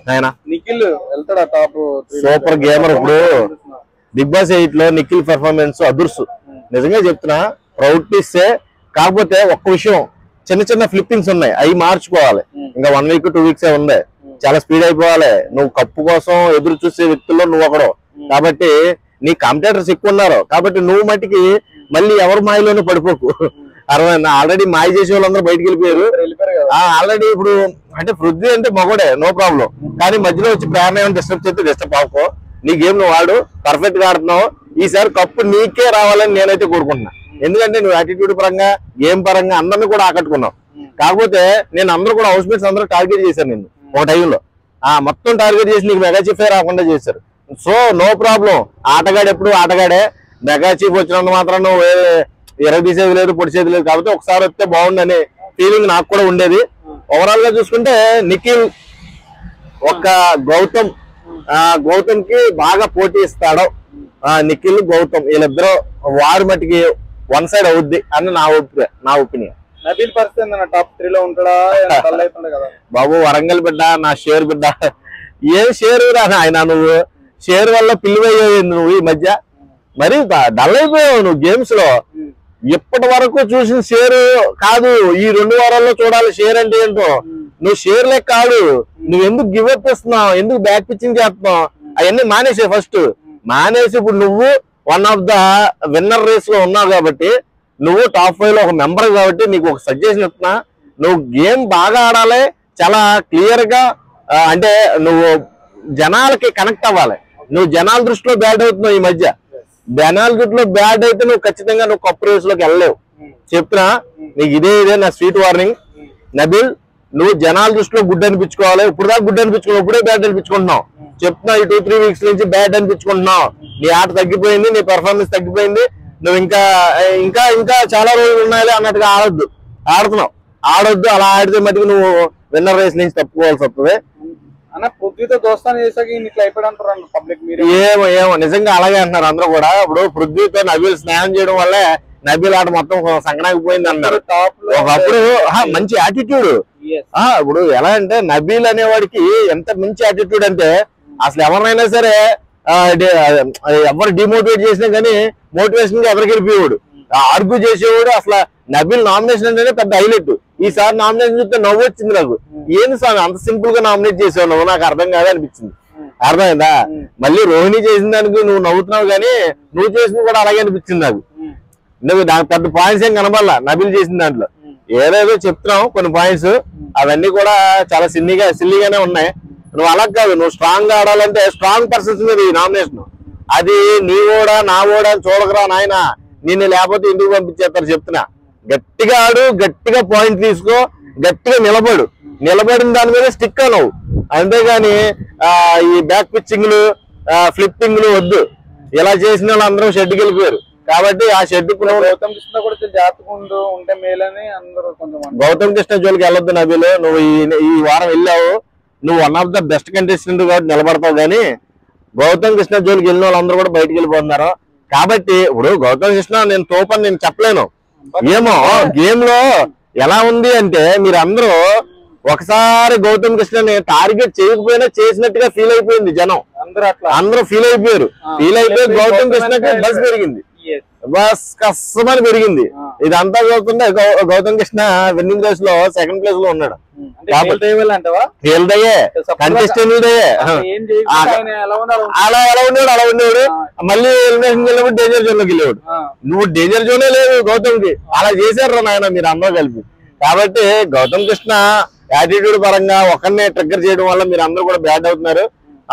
ఆయన Nikhil వెళ్తాడా top super gamer. ఇప్పుడు big boss 8 లో నిఖిల్ పెర్ఫార్మెన్స్ అదుర్సు. నిజంగా చెప్తున్నా, ప్రౌడ్ టీసే. కాకపోతే ఒక్క విషయం, చిన్న చిన్న ఫ్లిప్పింగ్స్ ఉన్నాయి, అవి మార్చుకోవాలి. ఇంకా 1 వీక్ 2 వీక్స్ ఉంది, చాలా స్పీడ్ అయిపోవాలి. నువ్వు కప్పు కోసం ఎదురు చూసే వ్యక్తుల్లో నువ్వు ఒకడు కాబట్టి, నీ కాంపిటేటర్స్ ఎక్కువ ఉన్నారు కాబట్టి నువ్వు మట్టికి మళ్ళీ ఎవరి మాయలోనే పడిపోకు. అరవైనా ఆల్రెడీ మాయ చేసే వాళ్ళందరూ బయటకు వెళ్ళిపోయారు ఆల్రెడీ. ఇప్పుడు అంటే పృథ్వీ అంటే మగోడే, నో ప్రాబ్లం. కానీ మధ్యలో వచ్చి ప్రేరణ ఏమైనా డిస్టర్బ్ చేస్తే డిస్టర్బ్ అవ్వకో. నీ గేమ్ నువ్వు వాడు, పర్ఫెక్ట్ గా ఆడుతున్నావు. ఈసారి కప్పు నీకే రావాలని నేనైతే కోరుకుంటున్నా. ఎందుకంటే నువ్వు యాటిట్యూడ్ పరంగా, గేమ్ పరంగా అందరినీ కూడా ఆకట్టుకున్నావు. కాకపోతే నేను అందరూ కూడా హౌస్ మేట్స్ అందరూ టార్గెట్ చేశాను నిన్ను ఒక టైంలో. మొత్తం టార్గెట్ చేసి నీకు మెగా చీఫే రాకుండా చేశారు. సో నో ప్రాబ్లం, ఆటగాడు ఎప్పుడు ఆటగాడే. మెగా చీఫ్ వచ్చినంత మాత్రం నువ్వు ఎరగదీసేది లేదు, పొడిచేది లేదు. కాబట్టి ఒకసారి వస్తే బాగుండనే ఫీలింగ్ నాకు కూడా ఉండేది. ఓవరాల్ గా చూసుకుంటే నిఖిల్ ఒక గౌతమ్ కి బాగా పోటీ ఇస్తాడు. నిఖిల్ గౌతమ్ వీళ్ళిద్దరూ వారి మట్టికి వన్ సైడ్ అవుద్ది అని నా ఒపీనియన్. నబీల్ పరిస్థితి టాప్ 3 లో ఉంటాడా? బాబు వరంగల్ బిడ్డ, నా షేర్ బిడ్డ. ఏం షేరు రా ఆయన, నువ్వు షేర్ వల్ల పిల్లిపోయావు నువ్వు ఈ మధ్య. మరి డల్ అయిపోయావు నువ్వు గేమ్స్ లో. ఇప్పటి వరకు చూసిన షేర్ కాదు, ఈ 2 వారాల్లో చూడాలి షేర్ అంటే ఏంటో. నువ్వు షేర్ లెక్క కాదు. నువ్వు ఎందుకు గివ్ అప్ ఇస్తున్నావు, ఎందుకు బ్యాక్ పిచ్చింగ్ చేస్తున్నావు, అవన్నీ మానేసే ఫస్ట్. మానేసి ఇప్పుడు నువ్వు one of the winner race లో ఉన్నావు కాబట్టి, నువ్వు టాప్ 5 లో ఒక మెంబర్ కాబట్టి నీకు ఒక సజెషన్ ఇస్తున్నా. నువ్వు గేమ్ బాగా ఆడాలి, చాలా క్లియర్ గా. అంటే నువ్వు జనాలకి కనెక్ట్ అవ్వాలి. నువ్వు జనాల దృష్టిలో బ్యాడ్ అవుతున్నావు ఈ మధ్య. జనాల దృష్టిలో బ్యాడ్ అయితే నువ్వు ఖచ్చితంగా నువ్వు కప్ రేస్ లోకి వెళ్ళలేవు. చెప్తున్నా నీకు ఇదే నా స్వీట్ వార్నింగ్. నబీల్, నువ్వు జనాల దృష్టిలో గుడ్ అనిపించుకోవాలి. ఇప్పుడు దాకా గుడ్ అనిపించుకున్నావు, ఇప్పుడే బ్యాడ్ అనిపించుకుంటున్నావు. చెప్తున్నా, ఈ 2-3 వీక్స్ నుంచి బ్యాడ్ అనిపించుకుంటున్నావు. నీ ఆట తగ్గిపోయింది, నీ పెర్ఫార్మెన్స్ తగ్గిపోయింది. నువ్వు ఇంకా ఇంకా ఇంకా చాలా రోజులు ఉన్నాయి అన్నట్టుగా ఆడుతున్నావు. ఆడొద్దు. అలా ఆడితే మటుకు నువ్వు విన్నర్ రేస్ నుంచి తప్పుకోవాల్సి వస్తుంది. పృథ్వీతో దోస్తాను చేసాక ఇట్లా అయిపోయాడు పబ్లిక్. ఏమో నిజంగా అలాగే అంటున్నారు అందరూ కూడా. ఇప్పుడు పృథ్వీతో నబీల్ స్నేహం చేయడం వల్లే నబీల్ ఆట మొత్తం సంగనాగిపోయింది అన్నారు. ఒకప్పుడు మంచి యాటిట్యూడ్. ఇప్పుడు ఎలా అంటే నబీల్ అనేవాడికి ఎంత మంచి యాటిట్యూడ్ అంటే, అసలు ఎవరినైనా సరే ఎవరు డిమోటివేట్ చేసినా కానీ మోటివేషన్ గా ఎవరికి వెళ్ళిపోయేవాడు, ఆర్గ్యూ చేసేవాడు. అసలు నబీల్ నామినేషన్ అంటేనే పెద్ద హైలైట్. ఈసారి నామినేషన్ చూస్తే నవ్వు వచ్చింది నాకు. ఏంది స్వామి అంత సింపుల్ గా నామినేట్ చేసావు నువ్వు, నాకు అర్థం కాదు అనిపించింది. అర్థమైందా? మళ్ళీ రోహిణి చేసిన దానికి నువ్వు నవ్వుతున్నావు కానీ నువ్వు చేసింది కూడా అలాగే అనిపించింది నాకు. నువ్వు దానికి పెద్ద పాయింట్స్ ఏం కనబడాల నబీల్ చేసిన దాంట్లో. ఏదేదో చెప్తున్నావు కొన్ని పాయింట్స్, అవన్నీ కూడా చాలా సిల్లీగానే ఉన్నాయి. నువ్వు అలా కాదు, నువ్వు స్ట్రాంగ్ గా ఆడాలంటే స్ట్రాంగ్ పర్సన్స్ మీద ఈ నామినేషన్. అది నీ ఓడా నా ఓడా అని చూడకరా నాయన, నిన్ను లేకపోతే ఇంటికి పంపించేస్తారు. చెప్తున్నా, గట్టిగా ఆడు, గట్టిగా పాయింట్ తీసుకో, గట్టిగా నిలబడిన దాని మీద స్టిక్ అనవు. అంతేగాని ఈ బ్యాక్ పిచ్చింగ్లు, ఫ్లిప్పింగ్లు వద్దు. ఇలా చేసిన వాళ్ళు అందరూ షెడ్కి వెళ్ళిపోయారు కాబట్టి ఆ షెడ్ గౌతమ్ కృష్ణ కూడా జాగ్రత్తగా ఉంటే మేలని అందరూ కొంచెం. గౌతమ్ కృష్ణ జోలికి వెళ్ళొద్దు నబీలు. నువ్వు ఈ వారం వెళ్ళావు, నువ్వు one of the best contestant కాబట్టి నిలబడతావు. కానీ గౌతమ్ కృష్ణ జోలికి వెళ్ళిన వాళ్ళందరూ కూడా బయటకు వెళ్ళిపోతున్నారు. కాబట్టి ఇప్పుడు గౌతమ్ కృష్ణ నేను తోపని నేను చెప్పలేను. ఏమో గేమ్ లో ఎలా ఉంది అంటే, మీరు అందరూ ఒకసారి గౌతమ్ కృష్ణని టార్గెట్ చేయకపోయినా చేసినట్టుగా ఫీల్ అయిపోయింది జనం. అందరూ ఫీల్ అయిపోయారు. గౌతమ్ కృష్ణకి బస్ పెరిగింది, బస్ కష్టమని పెరిగింది. ఇదంతా చూస్తుంటే గౌతమ్ కృష్ణ విన్నింగ్ రేస్ లో సెకండ్ ప్లేస్ లో ఉన్నాడు. అలా ఉండేవాడు. మళ్ళీ ఎలిమినేషన్ వెళ్ళినప్పుడు డేంజర్ జోన్ లోకి వెళ్ళేవాడు. నువ్వు డేంజర్ జోనే లేదు గౌతమ్ కి. అలా చేశారు నాయన మీరు అందరూ కలిపి. కాబట్టి గౌతమ్ కృష్ణ యాటిట్యూడ్ పరంగా ఒకరినే ట్రిగ్గర్ చేయడం వల్ల మీరు అందరూ కూడా బ్యాడ్ అవుతున్నారు.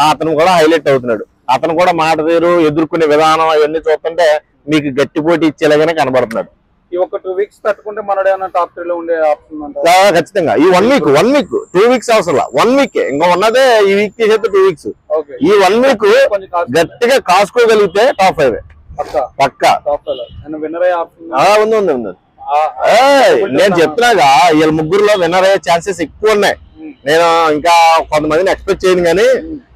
అతను కూడా హైలైట్ అవుతున్నాడు. అతను కూడా మాట తీరు, ఎదుర్కొనే విధానం అవన్నీ చూస్తుంటే మీకు గట్టి పోటీ ఇచ్చేలాగానే కనబడుతున్నాడు. ఈ ఒక 2 వీక్స్ తట్టుకుంటే మనడు ఏమైనా టాప్ 3 లో ఉండే ఆప్షన్ ఉందా? ఖచ్చితంగా. ఈ 1 వీక్ 2 వీక్స్ అవసరం, 1 వీక్ ఇంకా ఉన్నదే. ఈ వీక్ చేసేది 2 వీక్స్. ఈ 1 వీక్ గట్టిగా కాసుకోగలిగితే టాప్ 5 పక్కా. ఉంది. నేను చెప్తున్నాగా వీళ్ళ ముగ్గురులో విన్నర్ అయ్యే ఛాన్సెస్ ఎక్కువ ఉన్నాయి. నేను ఇంకా కొంతమందిని ఎక్స్పెక్ట్ చేయను కానీ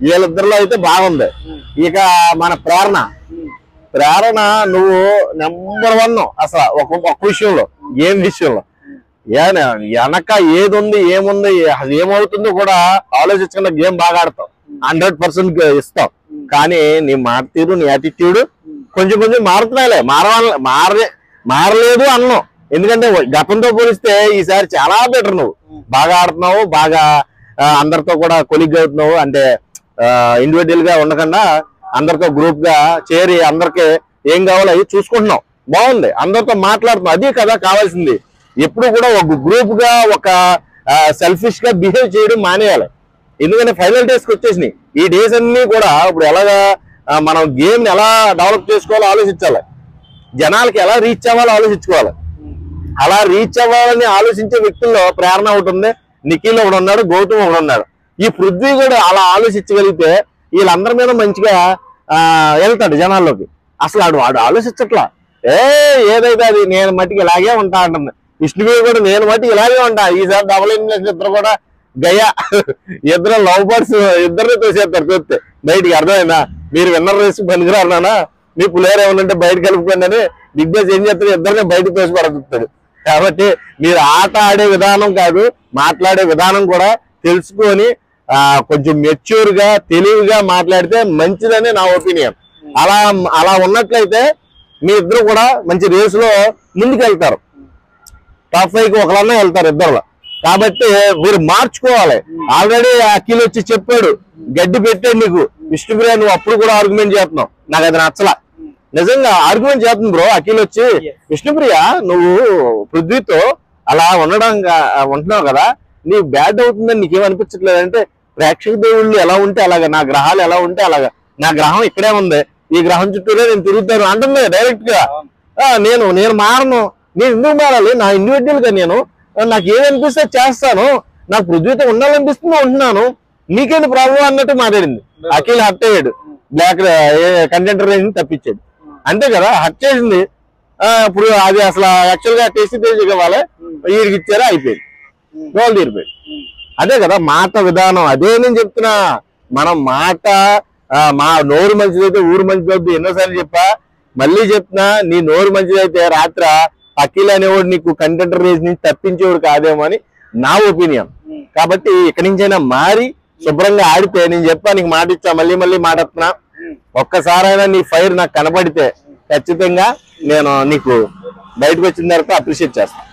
వీళ్ళిద్దరిలో అయితే బాగుంది. ఇక మన ప్రేరణ నువ్వు నెంబర్ 1 అసలు ఒక విషయంలో, గేమ్ విషయంలో వెనక ఏది ఉంది ఏముంది ఏమవుతుందో కూడా ఆలోచించకుండా గేమ్ బాగా ఆడతావు, 100% ఇస్తావు. కానీ నీ మాట తీరు, నీ యాటిట్యూడ్ కొంచెం కొంచెం మారుతున్నాయిలే, మారలేదు అన్నావు. ఎందుకంటే గతంతో పోలిస్తే ఈసారి చాలా బెటర్. నువ్వు బాగా ఆడుతున్నావు, బాగా అందరితో కూడా కొలిగ్ అవుతున్నావు. అంటే ఇండివిజువల్ గా ఉండకుండా అందరితో గ్రూప్ గా చేరి అందరికి ఏం కావాలో అవి చూసుకుంటున్నావు. బాగుంది, అందరితో మాట్లాడుతున్నావు. అది కదా కావాల్సింది. ఎప్పుడు కూడా ఒక గ్రూప్ గా ఒక సెల్ఫిష్ గా బిహేవ్ చేయడం మానేయాలి. ఎందుకంటే ఫైనల్ డేస్కి వచ్చేసినాయి. ఈ డేస్ అన్ని కూడా ఇప్పుడు ఎలాగా మనం గేమ్ ని ఎలా డెవలప్ చేసుకోవాలో ఆలోచించాలి, జనాలకి ఎలా రీచ్ అవ్వాలో ఆలోచించుకోవాలి. అలా రీచ్ అవ్వాలని ఆలోచించే వ్యక్తుల్లో ప్రేరణ ఒకటి ఉంది, నిఖిల్ ఒకడు ఉన్నాడు, గౌతమ్ ఒకడు ఉన్నాడు. ఈ పృథ్వీ కూడా అలా ఆలోచించగలిగితే వీళ్ళందరి మీద మంచిగా వెళ్తాడు జనాల్లోకి. అసలు వాడు ఆలోచించట్లా. ఏదైతే అది నేను మట్టికి ఇలాగే ఉంటా అంటుంది. విష్ణువీ కూడా నేను మట్టికి ఇలాగే ఉంటా. ఈసారి డబుల్ ఎలిమినేషన్ ఇద్దరు కూడా గయా, ఇద్దరు లవ్ బర్డ్స్, ఇద్దరిని తోసేస్తారు చూస్తే బయటికి. అర్థమైందా? మీరు విన్నర్ రేసి పనికిరానా, మీ ప్లేయర్ ఏమన్నంటే బయట కలుపుకోండి బిగ్ బాస్ ఏం చేస్తారు, ఇద్దరిని బయటకు తోసి పడుతాడు. కాబట్టి మీరు ఆట ఆడే విధానం కాదు, మాట్లాడే విధానం కూడా తెలుసుకొని కొంచెం మెచ్యూర్ గా తెలివిగా మాట్లాడితే మంచిదని నా ఒపీనియన్. అలా ఉన్నట్లయితే మీ ఇద్దరు కూడా మంచి రేసులో ముందుకు వెళ్తారు. టాప్ 5కి ఒకళ్ళన్నా వెళ్తారు ఇద్దరులో. కాబట్టి మీరు మార్చుకోవాలి. ఆల్రెడీ అఖిల్ వచ్చి చెప్పాడు, గడ్డి పెట్టాడు నీకు. విష్ణుప్రియ నువ్వు అప్పుడు కూడా ఆర్గ్యుమెంట్ చేస్తున్నావు, నాకు అది నచ్చలా. నిజంగా ఆర్గ్యుమెంట్ చేస్తుంది బ్రో. అఖిల్ వచ్చి విష్ణుప్రియ నువ్వు పృథ్వీతో అలా ఉంటున్నావు కదా, నీ బ్యాడ్ అవుతుందని నీకేమనిపించట్లేదు అంటే, ప్రేక్షక దేవుళ్ళు ఎలా ఉంటే అలాగా, నా గ్రహాలు ఎలా ఉంటే అలాగా, నా గ్రహం ఇక్కడే ఉంది, ఈ గ్రహం చుట్టూరే నేను తిరుగుతాను అంటుంది డైరెక్ట్ గా. నేను మారను. నేను ఎందుకు మారాలి? నా ఇండివిజువల్ గా నాకు ఏమనిపిస్తే చేస్తాను, నాకు పృథ్వీతో ఉండాలనిపిస్తుంది ఉంటున్నాను, నీకేంటి ప్రాబ్లం అన్నట్టు మాట్లాడింది. అఖిల్ హర్ట్ అయ్యాడు, బ్లాక్ కంటెంటర్ రేంజ్ తప్పించాడు. అంతే కదా, హర్ట్ చేసింది. ఇప్పుడు అది అసలు యాక్చువల్ గా టేస్టీ టేస్ట్ ఇవ్వాలి, వీడికి ఇచ్చారా అయిపోయింది, గోల్ తీరిపోయింది. అదే కదా మాట విధానం. అదే నేను చెప్తున్నా, మనం మాట మా నోరు మంచిదైతే ఊరు మంచిదవుద్ది. ఎన్నోసార్లు చెప్పా, మళ్ళీ చెప్తున్నా, నీ నోరు మంచిదైతే రాత్రి అఖిల్ అనేవాడు నీకు కంటెంటర్ రేస్ నుంచి తప్పించేవాడు కాదేమో అని నా ఒపీనియన్. కాబట్టి ఇక్కడి నుంచైనా మారి శుభ్రంగా ఆడితే, నేను చెప్పా నీకు మాట ఇచ్చా, మళ్ళీ మళ్ళీ మాట్లాడుతున్నా, ఒక్కసారైనా నీ ఫైర్ నాకు కనబడితే ఖచ్చితంగా నేను నీకు బయటకు వచ్చిన తర్వాత అప్రిషియేట్ చేస్తాను.